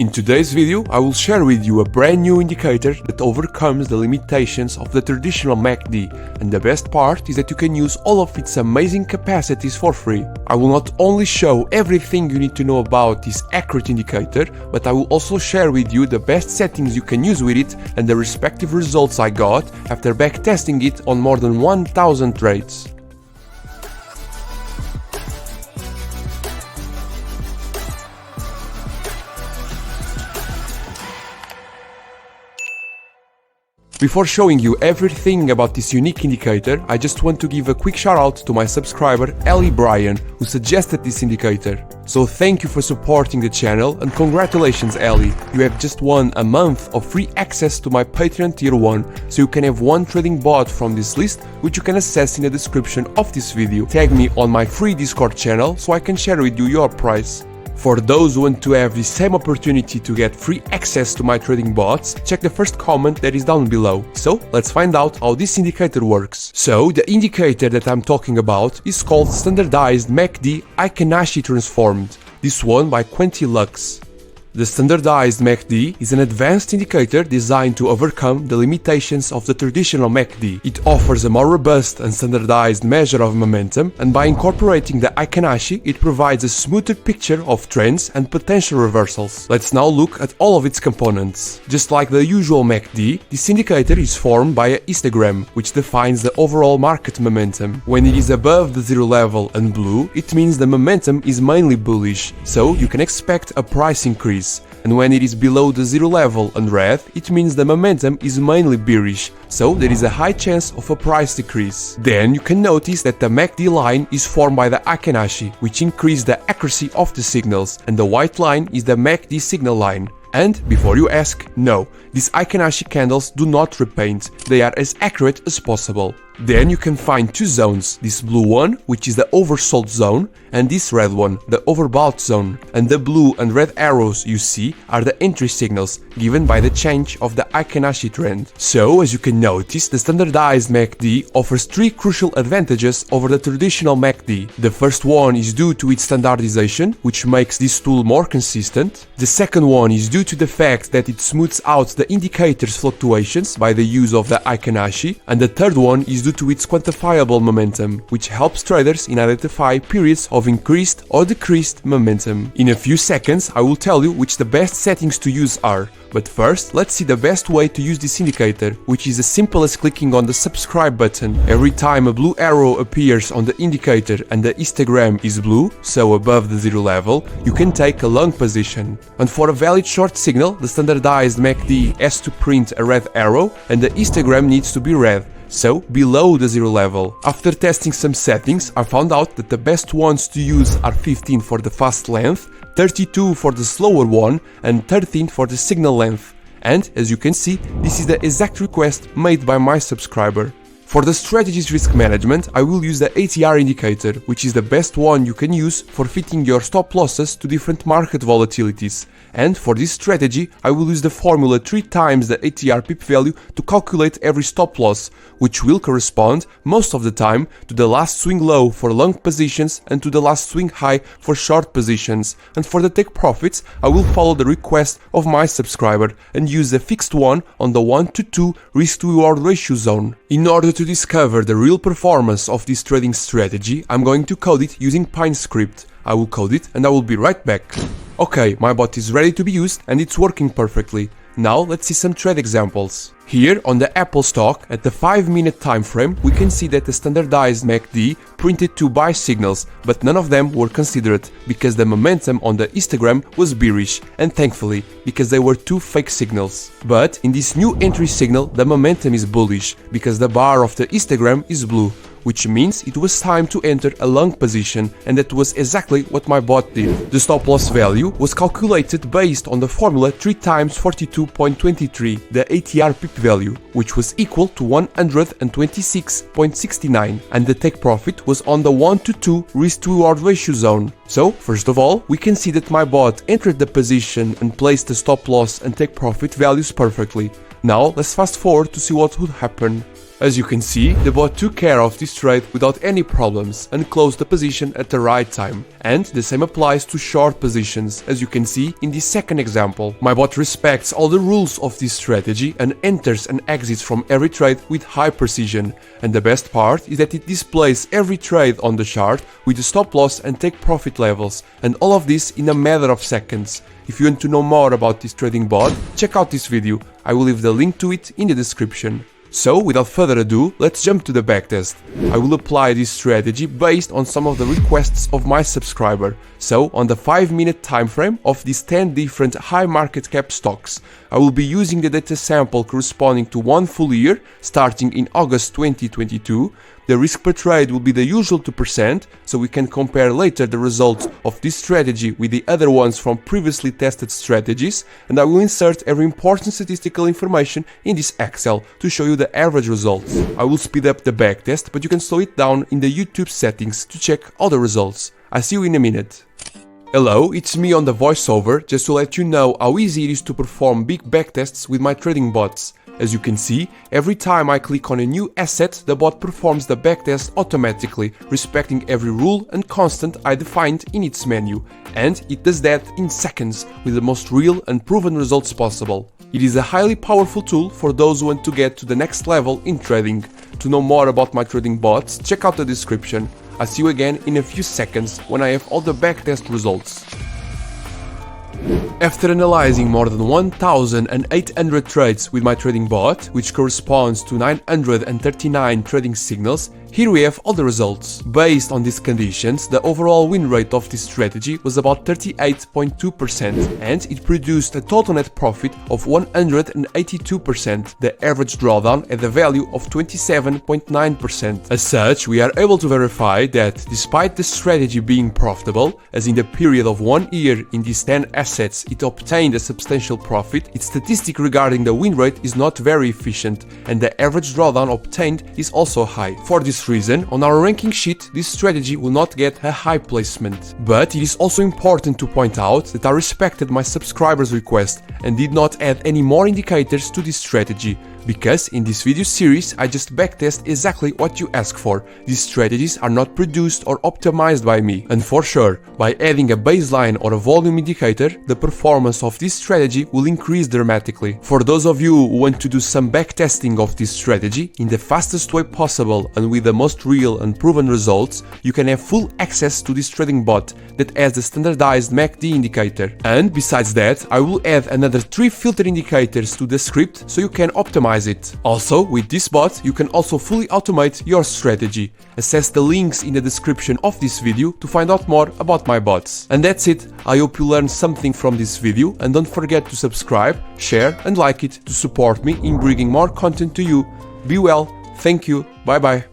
In today's video, I will share with you a brand new indicator that overcomes the limitations of the traditional MACD, and the best part is that you can use all of its amazing capacities for free. I will not only show everything you need to know about this accurate indicator, but I will also share with you the best settings you can use with it and the respective results I got after backtesting it on more than 1000 trades. Before showing you everything about this unique indicator, I just want to give a quick shout out to my subscriber Ellie Bryan, who suggested this indicator. So thank you for supporting the channel and congratulations Ellie, you have just won a month of free access to my Patreon tier 1, so you can have one trading bot from this list, which you can access in the description of this video. Tag me on my free Discord channel so I can share with you your price. For those who want to have the same opportunity to get free access to my trading bots, check the first comment that is down below. So let's find out how this indicator works. So the indicator that I'm talking about is called Standardized MACD Heiken Ashi Transformed, this one by Quantilux. The Standardized MACD is an advanced indicator designed to overcome the limitations of the traditional MACD. It offers a more robust and standardized measure of momentum, and by incorporating the Heiken Ashi, it provides a smoother picture of trends and potential reversals. Let's now look at all of its components. Just like the usual MACD, this indicator is formed by a histogram, which defines the overall market momentum. When it is above the zero level and blue, it means the momentum is mainly bullish, so you can expect a price increase. And when it is below the zero level and red, it means the momentum is mainly bearish, so there is a high chance of a price decrease. Then you can notice that the MACD line is formed by the Heiken Ashi, which increases the accuracy of the signals, and the white line is the MACD signal line. And before you ask, no, these Heiken Ashi candles do not repaint, they are as accurate as possible. Then you can find two zones, this blue one, which is the oversold zone, and this red one, the overbought zone. And the blue and red arrows you see are the entry signals given by the change of the Heiken Ashi trend. So, as you can notice, the standardized MACD offers three crucial advantages over the traditional MACD. The first one is due to its standardization, which makes this tool more consistent. The second one is due to the fact that it smooths out the indicator's fluctuations by the use of the Heiken Ashi. And the third one is due to its quantifiable momentum, which helps traders in identify periods of increased or decreased momentum. In a few seconds, I will tell you which the best settings to use are. But first, let's see the best way to use this indicator, which is as simple as clicking on the subscribe button. Every time a blue arrow appears on the indicator and the histogram is blue, so above the zero level, you can take a long position. And for a valid short signal, the standardized MACD has to print a red arrow and the histogram needs to be red, so below the zero level. After testing some settings, I found out that the best ones to use are 15 for the fast length, 32 for the slower one, and 13 for the signal length. And as you can see, this is the exact request made by my subscriber. For the strategy's risk management, I will use the ATR indicator, which is the best one you can use for fitting your stop losses to different market volatilities. And for this strategy, I will use the formula 3 times the ATR pip value to calculate every stop loss, which will correspond most of the time to the last swing low for long positions and to the last swing high for short positions. And for the take profits, I will follow the request of my subscriber and use the fixed one on the 1:2 risk to reward ratio zone. In order to discover the real performance of this trading strategy, I'm going to code it using PineScript. I will code it and I will be right back. Okay, my bot is ready to be used and it's working perfectly. Now let's see some trade examples. Here on the Apple stock, at the 5-minute time frame, we can see that the standardized MACD printed 2 buy signals, but none of them were considered because the momentum on the histogram was bearish, and thankfully, because they were 2 fake signals. But in this new entry signal, the momentum is bullish because the bar of the histogram is blue, which means it was time to enter a long position, and that was exactly what my bot did. The stop loss value was calculated based on the formula 3 times 42.23, the ATR pip value, which was equal to 126.69, and the take profit was on the 1:2 risk to reward ratio zone. So, first of all, we can see that my bot entered the position and placed the stop loss and take profit values perfectly. Now, let's fast forward to see what would happen. As you can see, the bot took care of this trade without any problems and closed the position at the right time. And the same applies to short positions, as you can see in the second example. My bot respects all the rules of this strategy and enters and exits from every trade with high precision. And the best part is that it displays every trade on the chart with the stop loss and take profit levels, and all of this in a matter of seconds. If you want to know more about this trading bot, check out this video. I will leave the link to it in the description. So, without further ado, let's jump to the backtest. I will apply this strategy based on some of the requests of my subscriber. So, on the 5-minute time frame of these 10 different high market cap stocks, I will be using the data sample corresponding to 1 full year, starting in August 2022. The risk per trade will be the usual 2%, so we can compare later the results of this strategy with the other ones from previously tested strategies, and I will insert every important statistical information in this Excel to show you the average results. I will speed up the backtest, but you can slow it down in the YouTube settings to check all the results. I'll see you in a minute. Hello, it's me on the voiceover, just to let you know how easy it is to perform big backtests with my trading bots. As you can see, every time I click on a new asset, the bot performs the backtest automatically, respecting every rule and constant I defined in its menu, and it does that in seconds with the most real and proven results possible. It is a highly powerful tool for those who want to get to the next level in trading. To know more about my trading bots, check out the description. I'll see you again in a few seconds when I have all the backtest results. After analyzing more than 1,800 trades with my trading bot, which corresponds to 939 trading signals, here we have all the results. Based on these conditions, the overall win rate of this strategy was about 38.2%, and it produced a total net profit of 182%, the average drawdown at the value of 27.9%. As such, we are able to verify that despite the strategy being profitable, as in the period of 1 year in these 10 assets it obtained a substantial profit, its statistic regarding the win rate is not very efficient, and the average drawdown obtained is also high. For this reason, on our ranking sheet, this strategy will not get a high placement. But it is also important to point out that I respected my subscribers' request and did not add any more indicators to this strategy, because in this video series I just backtest exactly what you ask for. These strategies are not produced or optimized by me, and for sure, by adding a baseline or a volume indicator, the performance of this strategy will increase dramatically. For those of you who want to do some backtesting of this strategy in the fastest way possible and with the most real and proven results, you can have full access to this trading bot that has the standardized MACD indicator. And besides that, I will add another 3 filter indicators to the script so you can optimize it. Also, with this bot, you can also fully automate your strategy. Access the links in the description of this video to find out more about my bots. And that's it. I hope you learned something from this video, and don't forget to subscribe, share and like it to support me in bringing more content to you. Be well, thank you, bye bye.